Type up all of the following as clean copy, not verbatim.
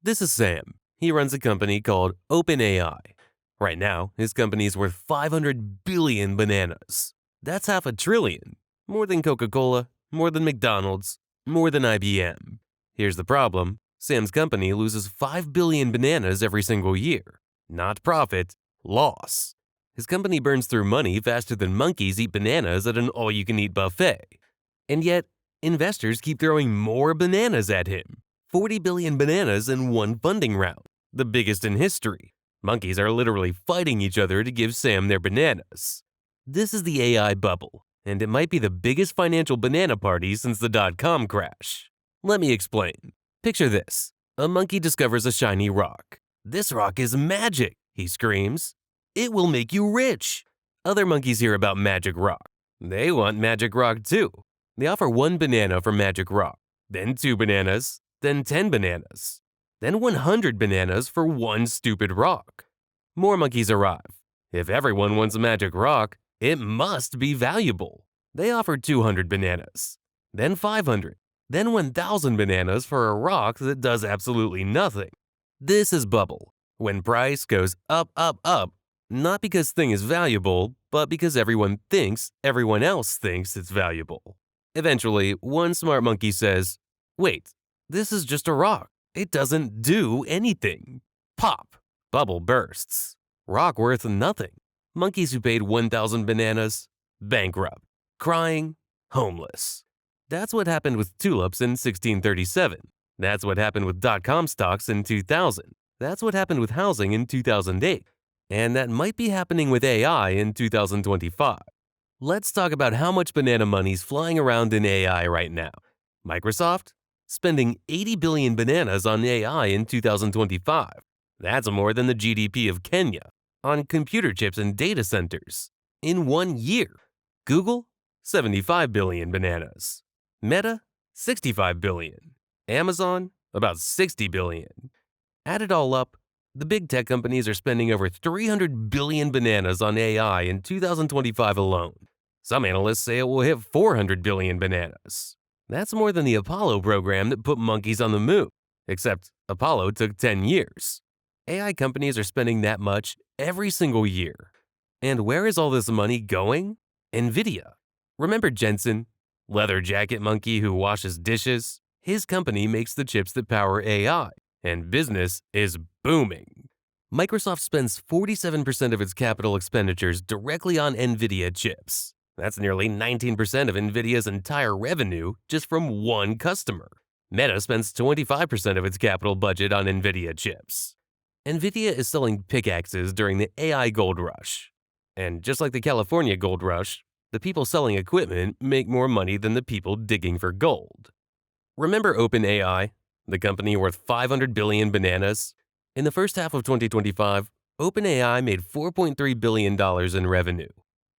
This is Sam. He runs a company called OpenAI. Right now, his company is worth 500 billion bananas. That's half a trillion. More than Coca-Cola, more than McDonald's, more than IBM. Here's the problem. Sam's company loses 5 billion bananas every single year. Not profit, loss. His company burns through money faster than monkeys eat bananas at an all-you-can-eat buffet. And yet, investors keep throwing more bananas at him. 40 billion bananas in one funding round, the biggest in history. Monkeys are literally fighting each other to give Sam their bananas. This is the AI bubble, and it might be the biggest financial banana party since the dot-com crash. Let me explain. Picture this. A monkey discovers a shiny rock. "This rock is magic," he screams. "It will make you rich." Other monkeys hear about magic rock. They want magic rock too. They offer 1 banana for magic rock, then 2 bananas, then 10 bananas, then 100 bananas for 1 stupid rock. More monkeys arrive. If everyone wants a magic rock, it must be valuable. They offer 200 bananas, then 500, then 1,000 bananas for a rock that does absolutely nothing. This is bubble, when price goes up, not because thing is valuable, but because everyone thinks everyone else thinks it's valuable. Eventually, one smart monkey says, "Wait, this is just a rock. It doesn't do anything." Pop! Bubble bursts. Rock worth nothing. Monkeys who paid 1,000 bananas, bankrupt, crying, homeless. That's what happened with tulips in 1637. That's what happened with dot-com stocks in 2000. That's what happened with housing in 2008. And that might be happening with AI in 2025. Let's talk about how much banana money's flying around in AI right now. Microsoft? Spending 80 billion bananas on AI in 2025. That's more than the GDP of Kenya on computer chips and data centers in 1 year. Google? 75 billion bananas. Meta? 65 billion. Amazon? About 60 billion. Add it all up, the big tech companies are spending over 300 billion bananas on AI in 2025 alone. Some analysts say it will hit 400 billion bananas. That's more than the Apollo program that put monkeys on the moon, except Apollo took 10 years. AI companies are spending that much every single year. And where is all this money going? NVIDIA. Remember Jensen, leather jacket monkey who washes dishes? His company makes the chips that power AI, and business is booming. Microsoft spends 47% of its capital expenditures directly on NVIDIA chips. That's nearly 19% of NVIDIA's entire revenue just from one customer. Meta spends 25% of its capital budget on NVIDIA chips. NVIDIA is selling pickaxes during the AI gold rush. And just like the California gold rush, the people selling equipment make more money than the people digging for gold. Remember OpenAI, the company worth 500 billion bananas? In the first half of 2025, OpenAI made $4.3 billion in revenue.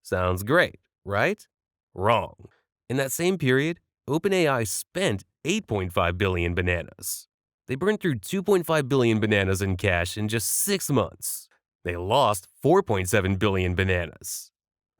Sounds great, right? Wrong. In that same period, OpenAI spent 8.5 billion bananas. They burned through 2.5 billion bananas in cash in just 6 months. They lost 4.7 billion bananas.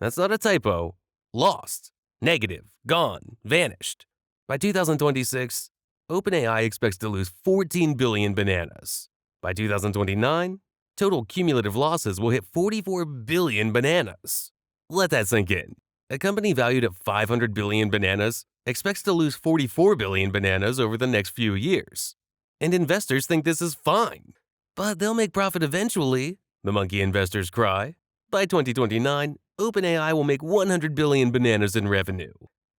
That's not a typo. Lost. Negative. Gone. Vanished. By 2026, OpenAI expects to lose 14 billion bananas. By 2029, total cumulative losses will hit 44 billion bananas. Let that sink in. A company valued at 500 billion bananas expects to lose 44 billion bananas over the next few years. And investors think this is fine. But they'll make profit eventually, the monkey investors cry. By 2029, OpenAI will make 100 billion bananas in revenue.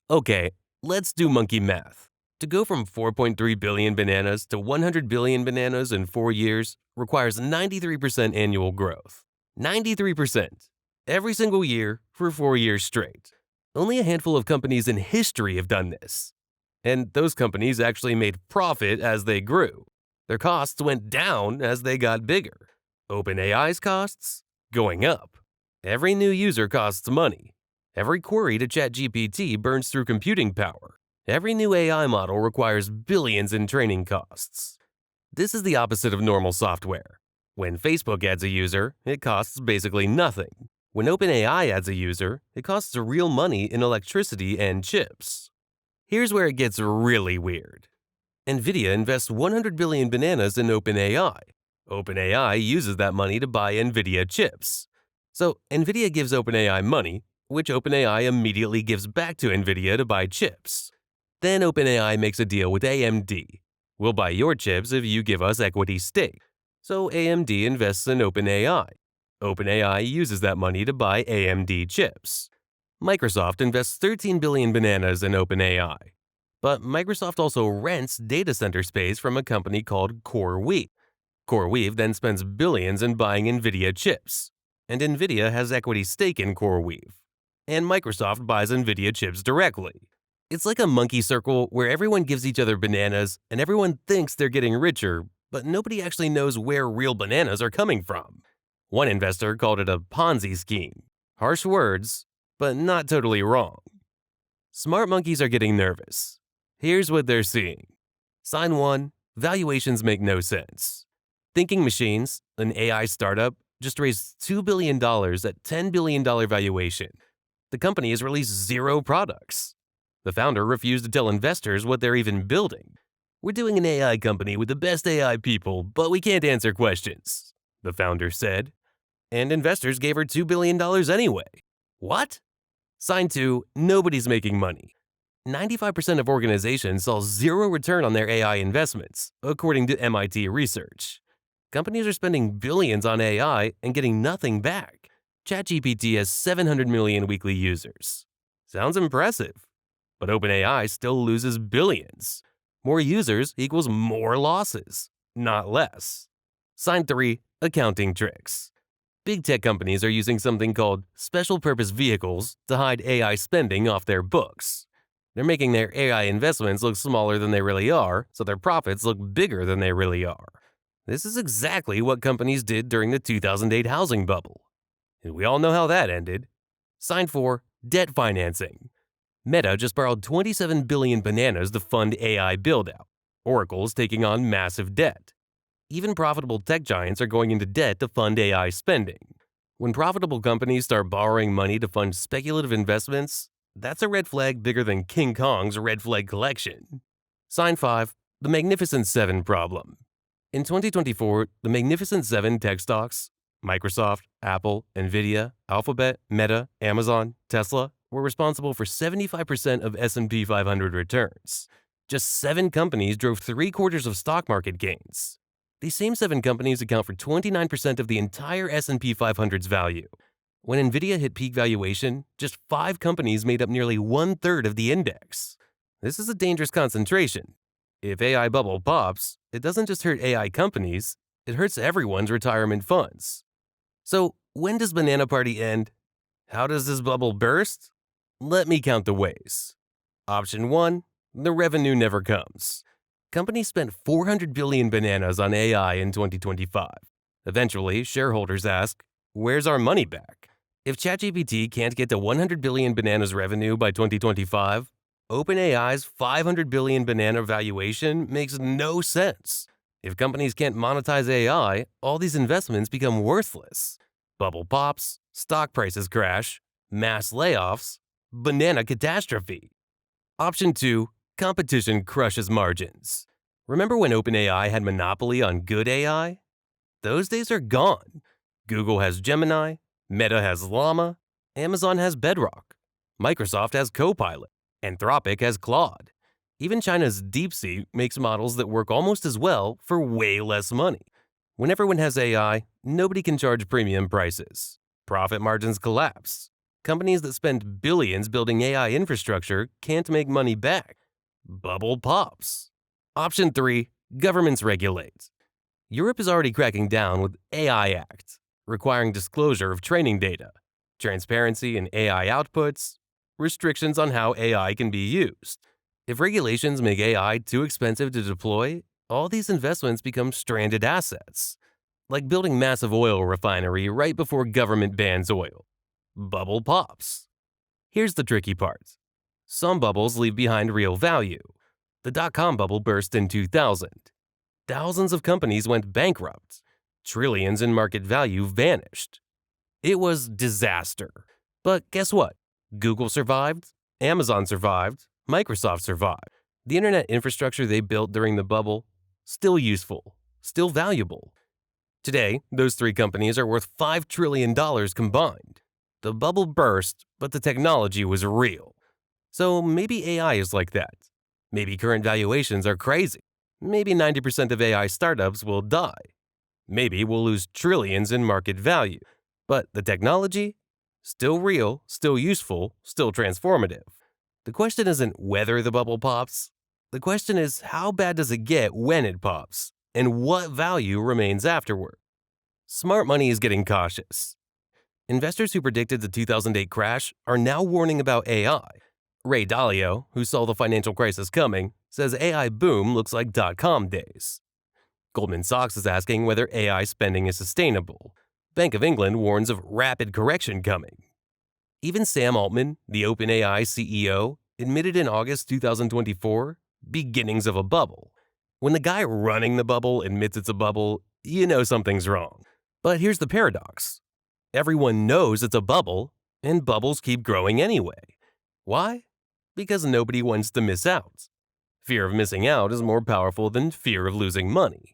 Okay, let's do monkey math. To go from 4.3 billion bananas to 100 billion bananas in 4 years requires 93% annual growth. 93%. Every single year for 4 years straight. Only a handful of companies in history have done this. And those companies actually made profit as they grew. Their costs went down as they got bigger. OpenAI's costs? Going up. Every new user costs money. Every query to ChatGPT burns through computing power. Every new AI model requires billions in training costs. This is the opposite of normal software. When Facebook adds a user, it costs basically nothing. When OpenAI adds a user, it costs real money in electricity and chips. Here's where it gets really weird. NVIDIA invests 100 billion bananas in OpenAI. OpenAI uses that money to buy NVIDIA chips. So NVIDIA gives OpenAI money, which OpenAI immediately gives back to NVIDIA to buy chips. Then OpenAI makes a deal with AMD. We'll buy your chips if you give us equity stake. So AMD invests in OpenAI. OpenAI uses that money to buy AMD chips. Microsoft invests 13 billion bananas in OpenAI. But Microsoft also rents data center space from a company called CoreWeave. CoreWeave then spends billions in buying NVIDIA chips. And NVIDIA has equity stake in CoreWeave. And Microsoft buys NVIDIA chips directly. It's like a monkey circle where everyone gives each other bananas and everyone thinks they're getting richer, but nobody actually knows where real bananas are coming from. One investor called it a Ponzi scheme. Harsh words, but not totally wrong. Smart monkeys are getting nervous. Here's what they're seeing. Sign 1. Valuations make no sense. Thinking Machines, an AI startup, just raised $2 billion at $10 billion valuation. The company has released 0 products. The founder refused to tell investors what they're even building. We're doing an AI company with the best AI people, but we can't answer questions, the founder said. And investors gave her $2 billion anyway. What? Sign 2. Nobody's making money. 95% of organizations saw 0 return on their AI investments, according to MIT research. Companies are spending billions on AI and getting nothing back. ChatGPT has 700 million weekly users. Sounds impressive. But OpenAI still loses billions. More users equals more losses, not less. Sign 3. Accounting tricks. Big tech companies are using something called special purpose vehicles to hide AI spending off their books. They're making their AI investments look smaller than they really are, so their profits look bigger than they really are. This is exactly what companies did during the 2008 housing bubble. And we all know how that ended. Sign 4. Debt financing. Meta just borrowed 27 billion bananas to fund AI build-out. Oracle's taking on massive debt. Even profitable tech giants are going into debt to fund AI spending. When profitable companies start borrowing money to fund speculative investments, that's a red flag bigger than King Kong's red flag collection. Sign 5. The Magnificent 7 problem. In 2024, the Magnificent 7 tech stocks, Microsoft, Apple, NVIDIA, Alphabet, Meta, Amazon, Tesla, were responsible for 75% of S&P 500 returns. Just 7 companies drove 3/4 of stock market gains. These same 7 companies account for 29% of the entire S&P 500's value. When NVIDIA hit peak valuation, just 5 companies made up nearly 1/3 of the index. This is a dangerous concentration. If AI bubble pops, it doesn't just hurt AI companies, it hurts everyone's retirement funds. So when does Banana Party end? How does this bubble burst? Let me count the ways. Option 1. The revenue never comes. Companies spent 400 billion bananas on AI in 2025. Eventually, shareholders ask, where's our money back? If ChatGPT can't get to 100 billion bananas revenue by 2025, OpenAI's 500 billion banana valuation makes no sense. If companies can't monetize AI, all these investments become worthless. Bubble pops, stock prices crash, mass layoffs, banana catastrophe. Option 2. Competition crushes margins. Remember when OpenAI had monopoly on good AI? Those days are gone. Google has Gemini, Meta has Llama, Amazon has Bedrock, Microsoft has Copilot, Anthropic has Claude. Even China's DeepSeek makes models that work almost as well for way less money. When everyone has AI, nobody can charge premium prices. Profit margins collapse. Companies that spend billions building AI infrastructure can't make money back. Bubble pops. Option 3. Governments regulate. Europe is already cracking down with AI Act, requiring disclosure of training data, transparency in AI outputs, restrictions on how AI can be used. If regulations make AI too expensive to deploy, all these investments become stranded assets, like building massive oil refinery right before government bans oil. Bubble pops. Here's the tricky part. Some bubbles leave behind real value. The dot-com bubble burst in 2000. Thousands of companies went bankrupt. Trillions in market value vanished. It was disaster. But guess what? Google survived, Amazon survived, Microsoft survived. The internet infrastructure they built during the bubble, still useful, still valuable. Today, those three companies are worth $5 trillion combined. The bubble burst, but the technology was real. So maybe AI is like that. Maybe current valuations are crazy. Maybe 90% of AI startups will die. Maybe we'll lose trillions in market value. But the technology? Still real, still useful, still transformative. The question isn't whether the bubble pops. The question is how bad does it get when it pops, and what value remains afterward. Smart money is getting cautious. Investors who predicted the 2008 crash are now warning about AI. Ray Dalio, who saw the financial crisis coming, says AI boom looks like dot-com days. Goldman Sachs is asking whether AI spending is sustainable. Bank of England warns of rapid correction coming. Even Sam Altman, the OpenAI CEO, admitted in August 2024, beginnings of a bubble. When the guy running the bubble admits it's a bubble, you know something's wrong. But here's the paradox. Everyone knows it's a bubble, and bubbles keep growing anyway. Why? Because nobody wants to miss out. Fear of missing out is more powerful than fear of losing money.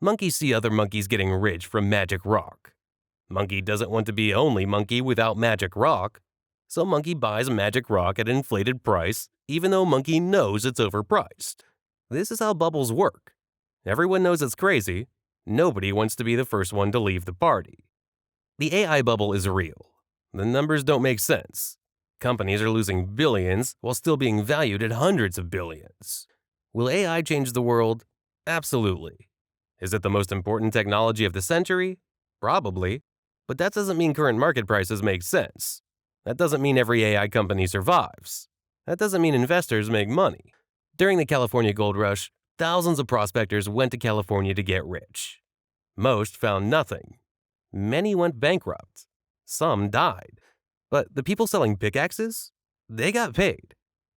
Monkeys see other monkeys getting rich from magic rock. Monkey doesn't want to be only monkey without magic rock, so monkey buys magic rock at an inflated price, even though monkey knows it's overpriced. This is how bubbles work. Everyone knows it's crazy. Nobody wants to be the first one to leave the party. The AI bubble is real. The numbers don't make sense. Companies are losing billions while still being valued at hundreds of billions. Will AI change the world? Absolutely. Is it the most important technology of the century? Probably. But that doesn't mean current market prices make sense. That doesn't mean every AI company survives. That doesn't mean investors make money. During the California gold rush, thousands of prospectors went to California to get rich. Most found nothing. Many went bankrupt. Some died. But the people selling pickaxes? They got paid.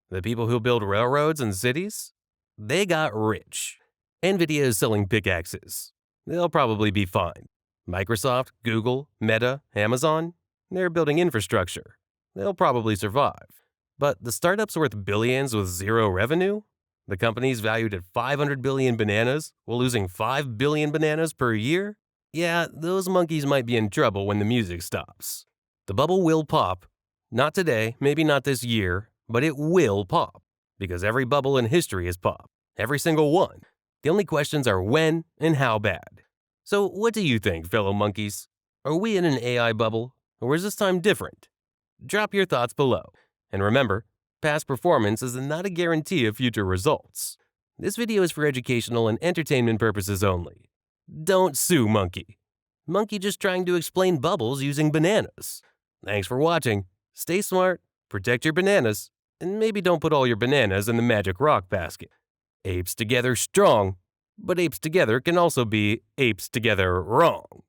The people who build railroads and cities? They got rich. NVIDIA is selling pickaxes. They'll probably be fine. Microsoft, Google, Meta, Amazon? They're building infrastructure. They'll probably survive. But the startups worth billions with zero revenue? The companies valued at 500 billion bananas while losing 5 billion bananas per year? Yeah, those monkeys might be in trouble when the music stops. The bubble will pop. Not today, maybe not this year, but it will pop. Because every bubble in history has popped. Every single one. The only questions are when and how bad. So what do you think, fellow monkeys? Are we in an AI bubble, or is this time different? Drop your thoughts below. And remember, past performance is not a guarantee of future results. This video is for educational and entertainment purposes only. Don't sue Monkey. Monkey just trying to explain bubbles using bananas. Thanks for watching. Stay smart, protect your bananas, and maybe don't put all your bananas in the magic rock basket. Apes together strong, but apes together can also be apes together wrong.